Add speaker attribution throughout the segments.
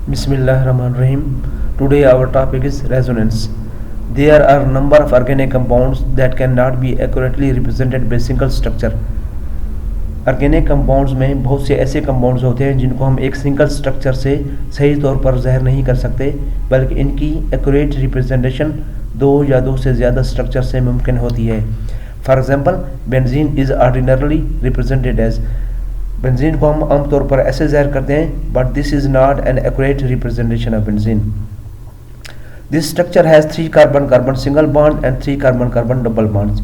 Speaker 1: Bismillahirrahmanirrahim. Today our topic is resonance. There are a number of organic compounds that cannot be accurately represented by single structure. Organic compounds में बहुत से ऐसे compounds होते हैं जिनको हम एक सिंगल स्ट्रक्चर से सही तौर पर ज़ाहिर नहीं कर सकते, बल्कि इनकी एक्यूरेट रिप्रेजेंटेशन दो या दो से ज़्यादा स्ट्रक्चर से मुमकिन होती है. For example, benzene is ordinarily represented as. Benzene को हम आमतौर पर ऐसे ज़ाहिर करते हैं, but this is not an accurate representation of benzene. This structure has 3 carbon carbon single bond and 3 carbon carbon double bonds.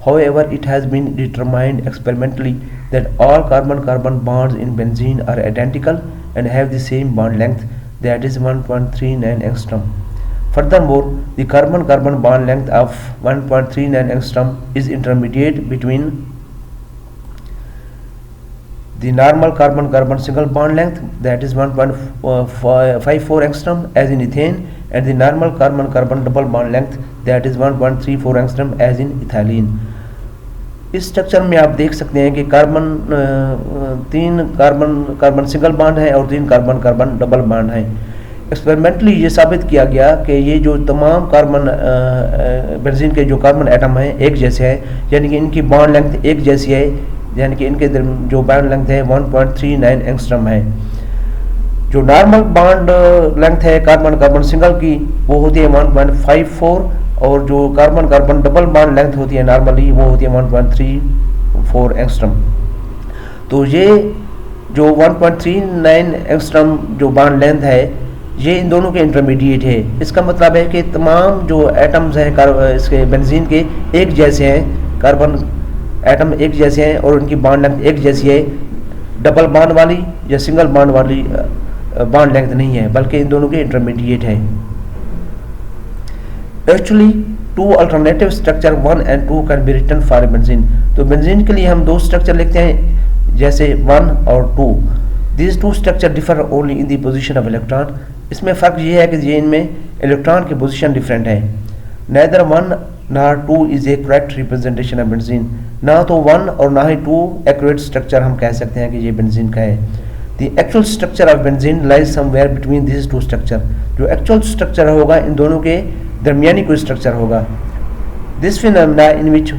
Speaker 1: However, it has been determined experimentally that all carbon-carbon bonds in benzene are identical and have the same bond length, that is 1.39 angstrom. Furthermore, the carbon-carbon bond length of 1.39 angstrom is intermediate between the normal carbon-carbon single bond length, that is 1.54 angstrom as in ethane, and the normal carbon-carbon double bond length, that is 1.34 angstrom as in ethylene. इस structure में आप देख सकते हैं कि तीन carbon single bond है और 3 कार्बन डबल बॉन्ड है. एक्सपेरिमेंटली ये साबित किया गया कि ये जो तमाम बेंजीन के जो कार्बन एटम हैं एक जैसे हैं, यानी कि इनकी बॉन्ड लेंथ एक जैसी है, यानी कि इनके जो बॉन्ड लेंथ है 1.39 एंगस्ट्रम है. जो नॉर्मल बॉन्ड लेंथ है कार्बन सिंगल की वो होती है 1.54, और जो कार्बन डबल बॉन्ड लेंथ होती है नॉर्मली वो होती है 1.34 एंगस्ट्रम. तो ये जो 1.39 एंगस्ट्रम जो बॉन्ड लेंथ है ये इन दोनों के इंटरमीडिएट है. इसका मतलब है कि तमाम जो एटम्स हैं इसके बेंजीन के एक जैसे हैं, कार्बन एटम एक जैसे हैं और उनकी बॉन्ड लेंथ एक जैसी है. डबल बॉन्ड वाली या सिंगल बॉन्ड वाली बॉन्ड लेंथ नहीं है, बल्कि इन दोनों के इंटरमीडिएट है. Actually, 2 alternative structure 1 and 2 can be written for benzene. तो बेंजीन के लिए हम 2 स्ट्रक्चर लिखते हैं, जैसे 1 और 2. These 2 structure differ only in the position of electron. इसमें फ़र्क ये है कि ये इनमें इलेक्ट्रॉन की पोजीशन डिफरेंट है. Neither 1 nor 2 is a correct representation of benzene. ना तो 1 और ना ही 2 accurate structure हम कह सकते हैं कि ये बेंजीन का है. The actual structure of benzene lies somewhere between these 2 structure. जो actual structure होगा इन दोनों के दरमियानी कोई स्ट्रक्चर होगा. This phenomena in which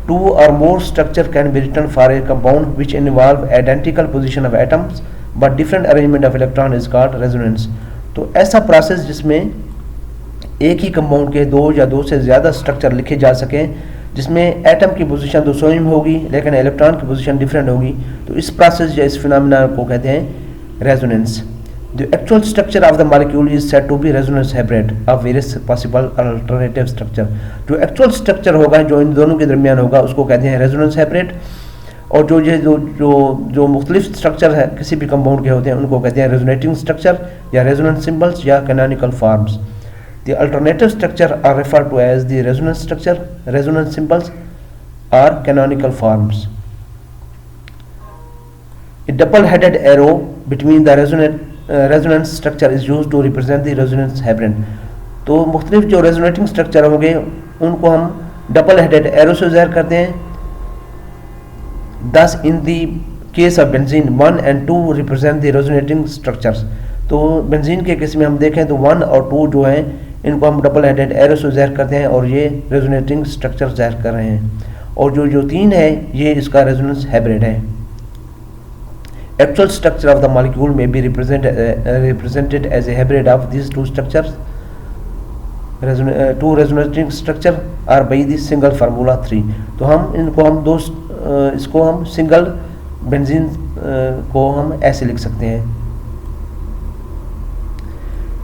Speaker 1: 2 or more structure can be written for a compound which involve identical position of atoms but different arrangement of electron is called resonance. तो ऐसा process जिसमें एक ही compound के 2 या 2 से ज़्यादा स्ट्रक्चर लिखे जा सकें, जिसमें एटम की पोजीशन तो सेम होगी लेकिन इलेक्ट्रॉन की पोजीशन डिफरेंट होगी, तो इस प्रोसेस या इस फिनोमेना को कहते हैं resonance. The actual structure of the molecule is said to be resonance hybrid of various possible alternative structure. जो actual structure होगा जो इन दोनों के दरमियान होगा उसको कहते हैं resonance hybrid, और जो मुख्तलिफ स्ट्रक्चर है किसी भी कंपाउंड के होते हैं उनको कहते हैं resonating structure या resonance symbols या canonical forms. The alternative structure are referred to as the resonance structure, resonance symbols or canonical forms. A double-headed arrow between the resonance structure is use to represent the resonance hybrid. तो मुख्तलिफ जो resonating structure होंगे उनको हम double headed arrow से ज़ाहिर करते हैं. दस in the case of benzene 1 and 2 represent the resonating structures. तो बेंजीन के केस में हम देखें तो 1 और 2 जो हैं इनको हम डबल हेडेड एरो से ज़ाहिर करते हैं और ये रेजोनेटिंग स्ट्रक्चर ज़ाहिर कर रहे हैं. और जो 3 है ये इसका रेजोनेंस हाइब्रिड है. Actual structure of the molecule may be represented as a hybrid of these 2 structures. 2 resonating structure are by the single formula 3. तो इसको हम सिंगल बेंजीन को हम ऐसे लिख सकते हैं.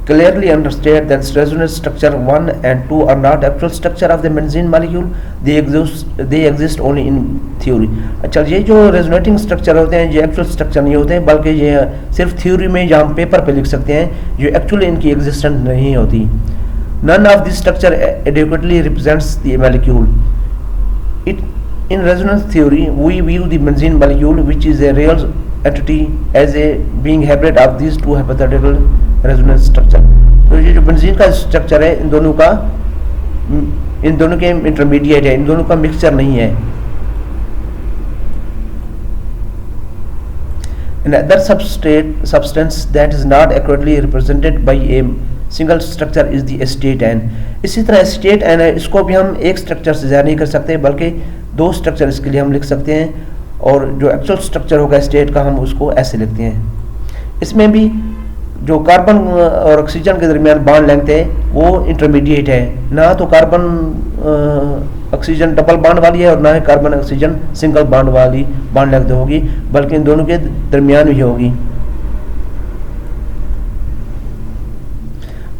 Speaker 1: Clearly understand that resonance structure 1 and 2 are not actual structure of the benzene molecule. They exist only in theory. अच्छा, ये जो रेजोनेटिंग स्ट्रक्चर होते हैं ये एक्चुअल स्ट्रक्चर नहीं होते हैं, बल्कि ये सिर्फ थ्योरी में या हम पेपर पे लिख सकते हैं, जो एक्चुअली इनकी एग्जिस्टेंस नहीं होती. None of this structure adequately represents the molecule. In resonance theory, we view the benzene molecule, which is a real entity, as a being hybrid of these 2 hypothetical resonance structure. तो ये जो benzene का structure है इन दोनों के intermediate है, इन दोनों का मिक्सचर नहीं है. Another substance that is not accurately represented by a single structure is the state an. इसी तरह स्टेट एन है, इसको भी हम एक स्ट्रक्चर से ज़्यादा नहीं कर सकते बल्कि दो स्ट्रक्चर इसके लिए हम लिख सकते हैं, और जो एक्चुअल स्ट्रक्चर होगा स्टेट का हम उसको ऐसे लिखते हैं। इसमें भी जो कार्बन और ऑक्सीजन के दरमियान बॉन्ड लेंथ है वो इंटरमीडिएट है, ना तो कार्बन ऑक्सीजन डबल बॉन्ड वाली है और ना ही कार्बन ऑक्सीजन सिंगल बॉन्ड वाली बॉन्ड लेंथ होगी, बल्कि इन दोनों के दरमियान ही होगी।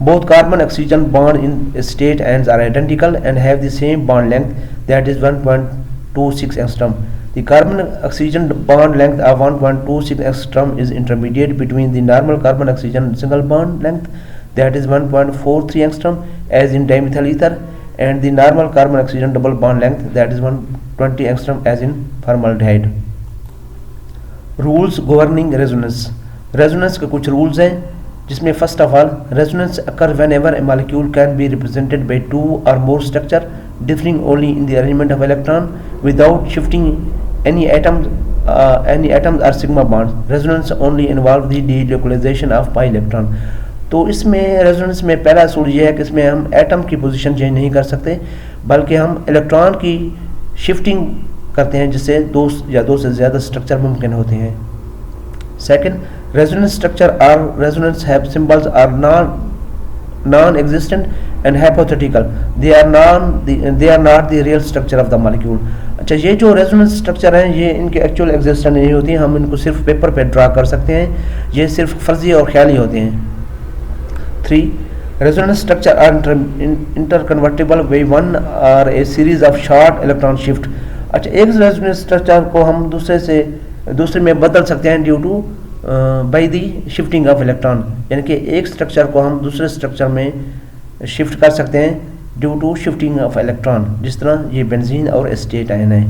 Speaker 1: Both carbon oxygen bond in state ends are identical and have the same bond length, that is 1.26 angstrom. The carbon oxygen bond length of 1.26 angstrom is intermediate between the normal carbon oxygen single bond length, that is 1.43 angstrom as in dimethyl ether, and the normal carbon oxygen double bond length, that is 120 angstrom as in formaldehyde. Rules governing resonance. Resonance के कुछ rules हैं, जिसमें first of all resonance occur whenever a molecule can be represented by two or more structure differing only in the arrangement of electron without shifting any atoms or sigma bonds. Resonance only involve the delocalisation of pi electron. तो इसमें resonance में पहला असूल ये है कि इसमें हम एटम की पोजीशन चेंज नहीं कर सकते, बल्कि हम इलेक्ट्रॉन की शिफ्टिंग करते हैं, जिससे दो या दो से ज़्यादा स्ट्रक्चर मुमकिन होते हैं। Second, resonance structure or resonance have symbols are non-existent and hypothetical. They are not the real structure of the molecule. अच्छा, ये जो रेजोनेंस स्ट्रक्चर हैं ये इनके एक्चुअल एग्जिस्टेंस नहीं होती हैं, हम इनको सिर्फ पेपर पे ड्रा कर सकते हैं, ये सिर्फ फर्जी और ख्याली होते हैं। 3. Resonance structure are interconvertible by one or a series of short electron shift. अच्छा, एक रेजोनेंस स्ट्रक्चर को हम दूसरे में बदल सकते हैं due to by the shifting of electron, यानी कि एक स्ट्रक्चर को हम दूसरे स्ट्रक्चर में शिफ्ट कर सकते हैं due to shifting of electron, जिस तरह ये बेंजीन और एस्टेट आयन है।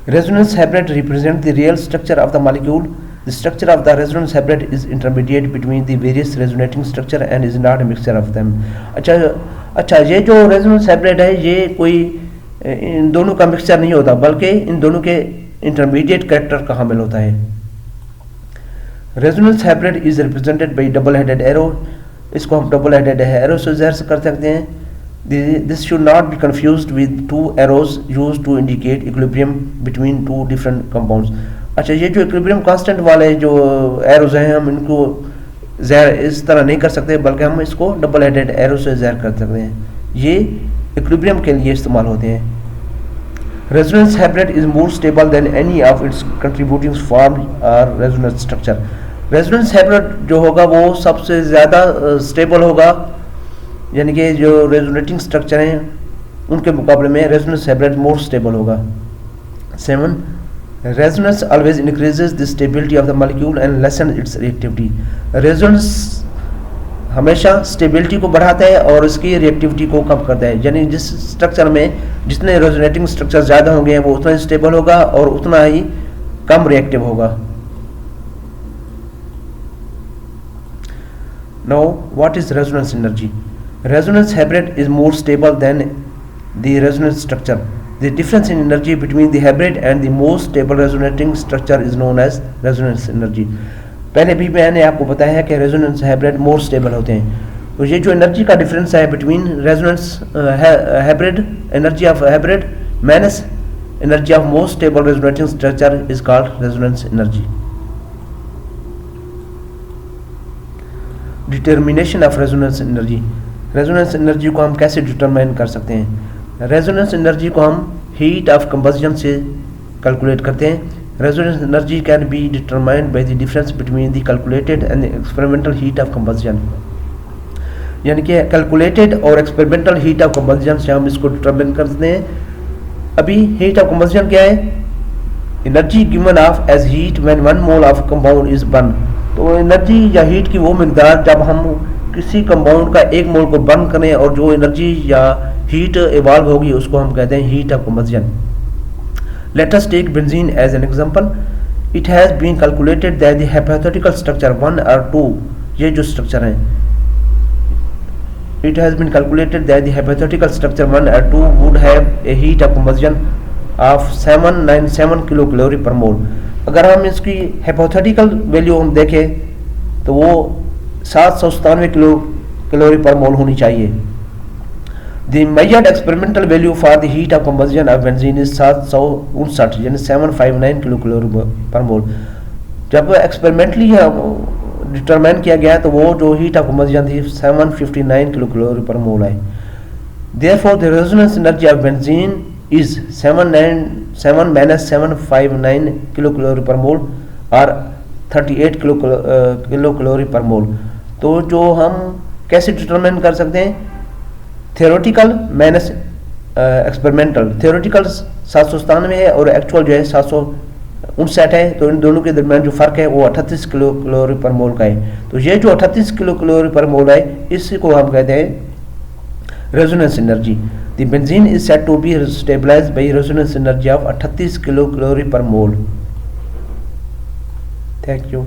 Speaker 1: Resonance hybrid represent the real structure of the molecule. The structure of the resonance hybrid is intermediate between the various resonating structure and is not a mixture of them. अच्छा, ये जो resonance hybrid है ये कोई इन दोनों का mixture नहीं होता, बल्कि इन दोनों के इंटरमीडिएट कैरेक्टर का हामिल होता है। Resonance hybrid is represented by double headed arrow. इसको हम डबल हेडेड एरो से ज़ाहिर कर सकते हैं। This should not be confused with two arrows used to indicate equilibrium between two different compounds. अच्छा, ये जो इक्विलिब्रियम कांस्टेंट वाले जो एरोज हैं हम इनको ज़ाहिर इस तरह नहीं कर सकते, बल्कि हम इसको डबल हेडेड एरो से ज़ाहिर कर सकते हैं। ये इक्विलिब्रियम के लिए इस्तेमाल होते हैं। Resonance hybrid is more stable than any of its contributing form or resonance structure. Resonance hybrid जो होगा वो सबसे ज़्यादा स्टेबल होगा, यानी कि जो रेजोनेटिंग स्ट्रक्चर हैं उनके मुकाबले में रेजोनेंस हाइब्रिड मोर स्टेबल होगा। 7. Resonance always increases the stability of the molecule and lessens its reactivity. Resonance हमेशा स्टेबिलिटी को बढ़ाता है और इसकी रिएक्टिविटी को कम करता है, यानी जिस स्ट्रक्चर में जितने रेजोनेटिंग स्ट्रक्चर ज़्यादा होंगे वो उतना ही स्टेबल होगा और उतना ही कम रिएक्टिव होगा। Now what is resonance energy? Resonance hybrid is more stable than the resonance structure. The difference in energy between the hybrid and the most stable resonating structure is known as resonance energy. पहले भी मैंने आपको बताया है कि resonance hybrid more stable होते हैं, तो ये जो एनर्जी का डिफरेंस है between resonance hybrid, energy of hybrid minus energy of most stable resonating structure is called resonance energy. Determination of resonance energy. Resonance energy को हम कैसे डिटरमाइन कर सकते हैं? रेजोनेंस एनर्जी को हम हीट ऑफ कंबस्जन से कैलकुलेट करते हैं। Resonance energy can be determined by the difference between the calculated and the experimental heat of combustion. यानी कि कैलकुलेटेड और एक्सपेरिमेंटल हीट ऑफ कंबस्जन से हम इसको डिटरमिन करते हैं। अभी हीट ऑफ कंबस्जन क्या है? Energy given off as heat when 1 mole of compound is burn. तो एनर्जी या हीट की वो मिकदार जब हम किसी कंपाउंड का 1 मोल को बर्न करें और जो एनर्जी या हीट इवॉल्व होगी उसको हम कहते हैं heat of combustion. Let us take benzene as an example. It has been calculated that the hypothetical structure 1 or 2, ये जो स्ट्रक्चर हैं, it has been calculated that the hypothetical structure 1 or 2 would have a heat of combustion of 797 kilocalorie per mole. अगर हम इसकी hypothetical value हम देखें तो वो 797 कैलोरी पर मोल होनी चाहिए। The measured experimental value for the heat of combustion of benzene is 759 यानी 759 किलो कैलोरी पर मोल। जब एक्सपेरिमेंटली डिटरमाइन किया गया तो वो जो हीट ऑफ कंबशन थी 759 किलो कैलोरी पर मोल है। Therefore, the resonance energy of benzene is 7 minus 759 kilocalorie per mole or 38 kilo calorie पर मोल। तो जो हम कैसे डिटरमाइन कर सकते हैं, थियोरेटिकल माइनस एक्सपेरिमेंटल। थियोरेटिकल 797 है और एक्चुअल जो है 759 है, तो इन दोनों के दरमियान जो फ़र्क है वो 38 किलो कैलोरी पर मोल का है। तो ये जो 38 किलो कैलोरी पर मोल है इसी को हम कहते हैं resonance energy. The benzene is said to be stabilized by resonance energy of 38 kilocalorie per mole. Thank you.